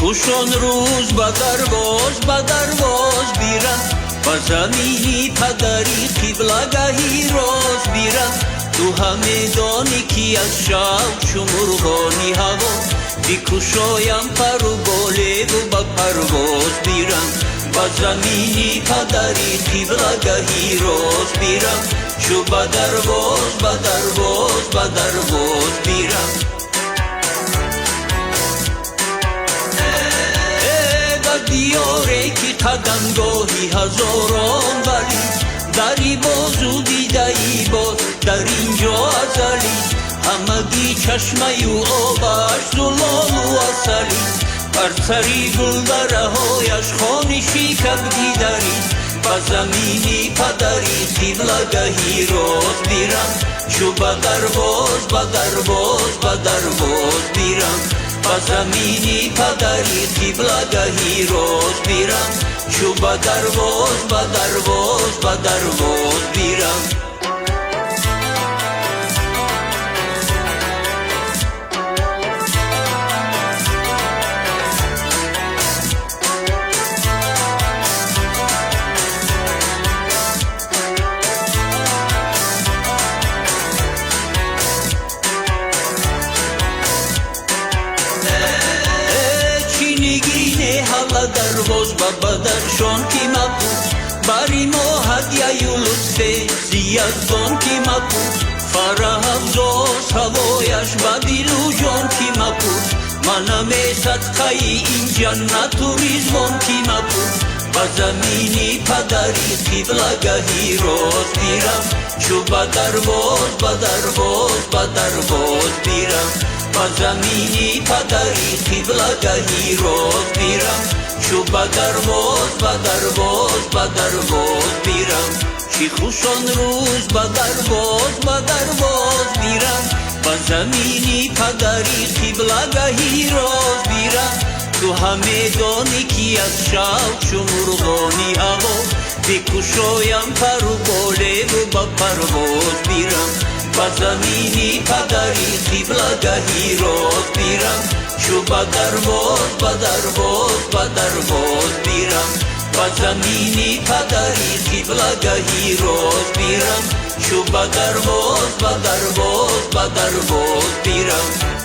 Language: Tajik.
خشون روز بدرواز بیرم و زمینی پدری قبلگاهی روز بیرم تو همدانی که از شب شمرغانی هوا بیکشایم پر و باله و به پرواز بیرم و زمینی پدری قبلگاهی روز بیرم شو بدرواز بیرم دیاره که قدمگاهی هزاران ولی دری باز و دیده ای باز در اینجا ازلی همگی چشمه و آبش زلال و اصلی بر سری گلدره هایش خانشی کبگی داری و زمینی پدری قبلگاهی روز بیرم شو بدرواز بیرم و زمینی پدری قبلگاهی روز بیرم شو بدرواز بیرم درواز بدرشان که مبود بری ما هدیه و لطف زیادان که مبود فرح افزاز هوایش به دل و جان که مبود منم صدقه این جنت و رضوان که مبود و زمینی پدری قبلگاهی روز بیرم شو بدرواز بیرم و زمینی پدری قبلگاهی روز بیرم شو بدرواز بیرم چی خوشان روز بدرواز بیرم و زمینی پدری قبلگاهی روز بیرم تو همدانی که از شب شمرغانی هوا بکشایم پر و باله و به پرواز بیرم و زمینی پدری قبلگاهی روز بیرم شو بدرواز بیرم و زمینی پدری قبلگاهی روز بیرم شو بدرواز بیرم